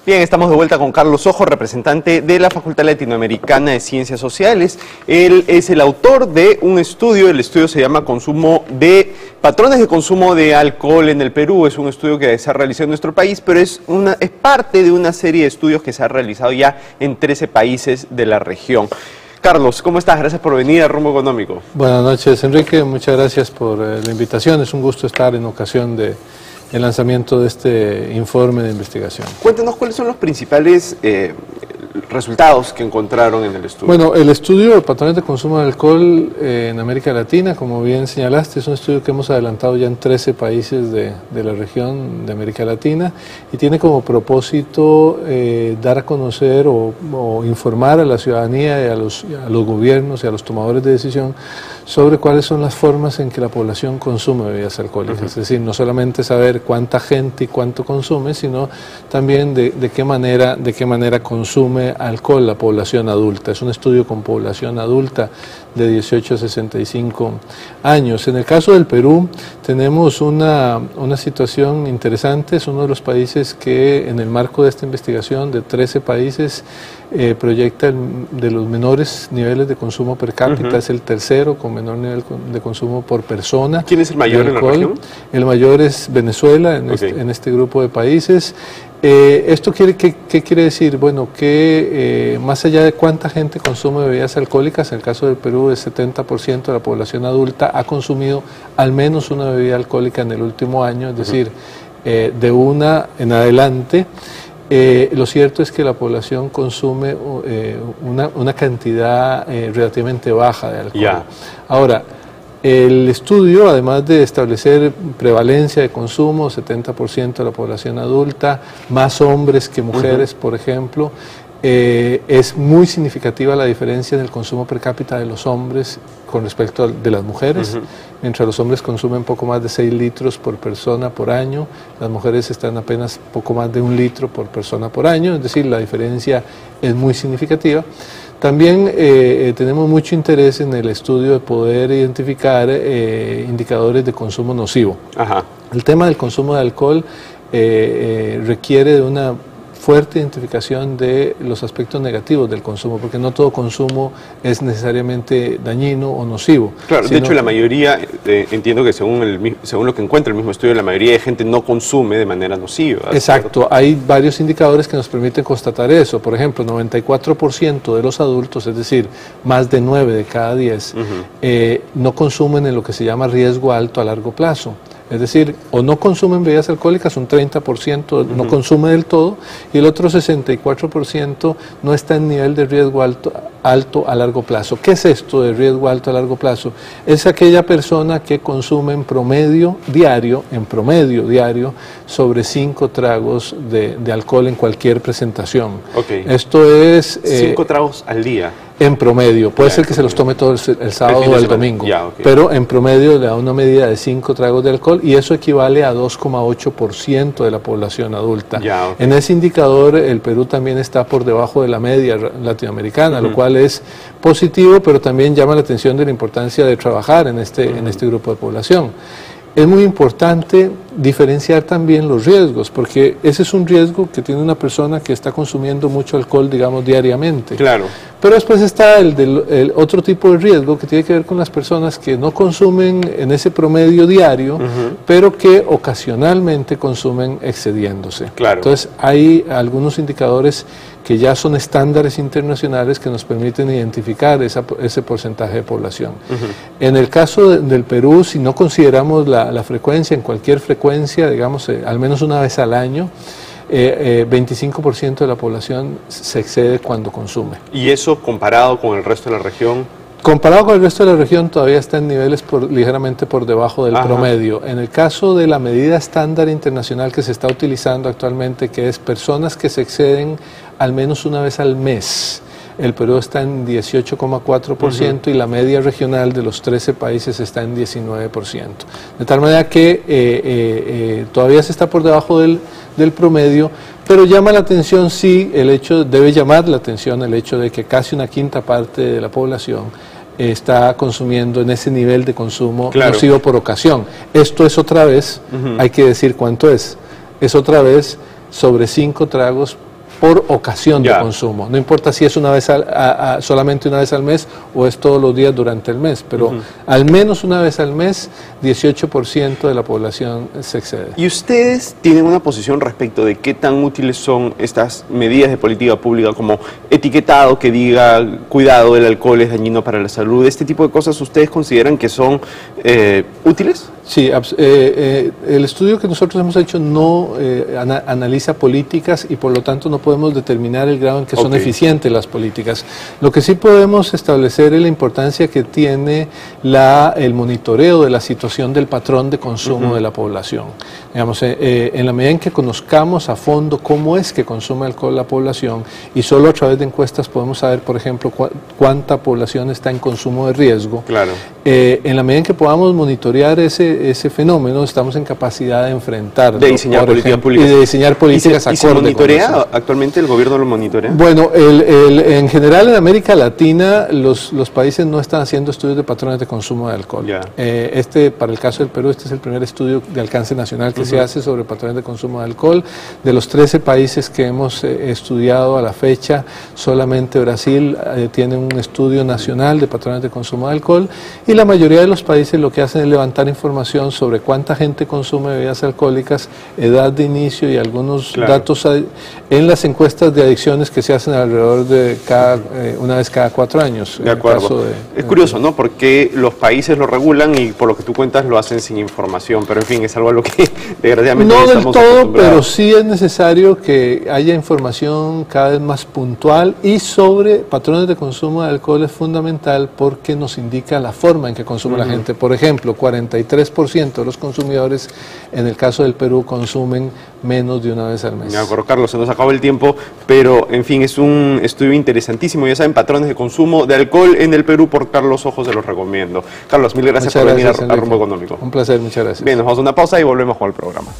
Bien, estamos de vuelta con Carlos Ojo, representante de la Facultad Latinoamericana de Ciencias Sociales. Él es el autor de un estudio, el estudio se llama Patrones de consumo de alcohol en el Perú. Es un estudio que se ha realizado en nuestro país, pero es parte de una serie de estudios que se ha realizado ya en 13 países de la región. Carlos, ¿cómo estás? Gracias por venir a Rumbo Económico. Buenas noches, Enrique. Muchas gracias por la invitación. Es un gusto estar en ocasión del lanzamiento de este informe de investigación. Cuéntanos cuáles son los principales resultados que encontraron en el estudio. Bueno, el estudio de patrones de consumo de alcohol en América Latina, como bien señalaste, es un estudio que hemos adelantado ya en 13 países de la región de América Latina y tiene como propósito dar a conocer o informar a la ciudadanía y a los gobiernos y a los tomadores de decisión sobre cuáles son las formas en que la población consume bebidas alcohólicas. Es decir, no solamente saber cuánta gente y cuánto consume, sino también de qué manera consume alcohol la población adulta. Es un estudio con población adulta de 18 a 65 años. En el caso del Perú tenemos una situación interesante. Es uno de los países que en el marco de esta investigación de 13 países proyecta de los menores niveles de consumo per cápita. Es el tercero con menor nivel de consumo por persona. ¿Quién es el mayor en la región? El mayor es Venezuela en este grupo de países. ¿Esto qué quiere decir? Bueno, que más allá de cuánta gente consume bebidas alcohólicas, en el caso del Perú el 70% de la población adulta ha consumido al menos una bebida alcohólica en el último año, es decir, de una en adelante. Lo cierto es que la población consume una cantidad relativamente baja de alcohol. Yeah. Ahora, el estudio, además de establecer prevalencia de consumo, 70% de la población adulta, más hombres que mujeres, por ejemplo, es muy significativa la diferencia en el consumo per cápita de los hombres con respecto de las mujeres. Mientras los hombres consumen poco más de 6 litros por persona por año, las mujeres están apenas poco más de 1 litro por persona por año, es decir, la diferencia es muy significativa. También tenemos mucho interés en el estudio de poder identificar indicadores de consumo nocivo. Ajá. El tema del consumo de alcohol requiere de una fuerte identificación de los aspectos negativos del consumo, porque no todo consumo es necesariamente dañino o nocivo. Claro, de hecho la mayoría, entiendo que según lo que encuentra el mismo estudio, la mayoría de gente no consume de manera nociva. Exacto, hay varios indicadores que nos permiten constatar eso. Por ejemplo, 94% de los adultos, es decir, más de 9 de cada 10, no consumen en lo que se llama riesgo alto a largo plazo. Es decir, o no consumen bebidas alcohólicas, un 30% no consume del todo, y el otro 64% no está en nivel de riesgo alto a largo plazo. ¿Qué es esto de riesgo alto a largo plazo? Es aquella persona que consume en promedio diario, sobre 5 tragos de alcohol en cualquier presentación. Okay. Esto es... 5 tragos al día. En promedio, puede ser que se los tome todo el sábado o el domingo, pero en promedio le da una medida de 5 tragos de alcohol y eso equivale a 2,8% de la población adulta. En ese indicador el Perú también está por debajo de la media latinoamericana, lo cual es positivo, pero también llama la atención de la importancia de trabajar en este grupo de población. Es muy importante diferenciar también los riesgos, porque ese es un riesgo que tiene una persona que está consumiendo mucho alcohol, digamos, diariamente. Claro. Pero después está el otro tipo de riesgo que tiene que ver con las personas que no consumen en ese promedio diario, pero que ocasionalmente consumen excediéndose. Claro. Entonces hay algunos indicadores que ya son estándares internacionales que nos permiten identificar ese porcentaje de población. En el caso del Perú, si no consideramos la frecuencia, en cualquier frecuencia, digamos, al menos una vez al año, 25% de la población se excede cuando consume. ¿Y eso comparado con el resto de la región? Comparado con el resto de la región todavía está en niveles ligeramente por debajo del promedio. En el caso de la medida estándar internacional que se está utilizando actualmente, que es personas que se exceden al menos una vez al mes, el Perú está en 18,4% y la media regional de los 13 países está en 19%. De tal manera que todavía se está por debajo del promedio, pero llama la atención, debe llamar la atención el hecho de que casi una quinta parte de la población está consumiendo en ese nivel de consumo nocivo por ocasión. Esto es otra vez, hay que decir cuánto es otra vez sobre 5 tragos por ocasión de consumo. No importa si es una vez solamente una vez al mes o es todos los días durante el mes, pero al menos una vez al mes 18% de la población se excede. ¿Y ustedes tienen una posición respecto de qué tan útiles son estas medidas de política pública como etiquetado que diga cuidado, el alcohol es dañino para la salud? ¿Este tipo de cosas ustedes consideran que son útiles? Sí, el estudio que nosotros hemos hecho no analiza políticas y por lo tanto no podemos determinar el grado en que son eficientes las políticas. Lo que sí podemos establecer es la importancia que tiene el monitoreo de la situación del patrón de consumo de la población. Digamos, en la medida en que conozcamos a fondo cómo es que consume alcohol la población y solo a través de encuestas podemos saber, por ejemplo, cuánta población está en consumo de riesgo. Claro. En la medida en que podamos monitorear ese fenómeno, estamos en capacidad de enfrentarlo. De diseñar políticas públicas. Y de diseñar políticas ¿Y se monitorea? ¿Actualmente el gobierno lo monitorea? Bueno, en general en América Latina los países no están haciendo estudios de patrones de consumo de alcohol. Para el caso del Perú, este es el primer estudio de alcance nacional que se hace sobre patrones de consumo de alcohol. De los 13 países que hemos estudiado a la fecha, solamente Brasil tiene un estudio nacional de patrones de consumo de alcohol y la mayoría de los países lo que hacen es levantar información sobre cuánta gente consume bebidas alcohólicas, edad de inicio y algunos datos en las encuestas de adicciones que se hacen alrededor de una vez cada 4 años. De acuerdo. Es curioso, ¿no? Porque los países lo regulan y por lo que tú cuentas lo hacen sin información, pero en fin, es algo a lo que desgraciadamente no del todo, pero sí es necesario que haya información cada vez más puntual y sobre patrones de consumo de alcohol es fundamental porque nos indica la forma en que consume la gente. Por ejemplo, 43% de los consumidores en el caso del Perú consumen menos de una vez al mes. De acuerdo, Carlos, se nos acabó el tiempo, pero en fin, es un estudio interesantísimo. Ya saben, patrones de consumo de alcohol en el Perú por Carlos Ojos, se los recomiendo. Carlos, mil gracias por venir a Rumbo Económico. Un placer, muchas gracias. Bien, nos vamos a una pausa y volvemos con el programa.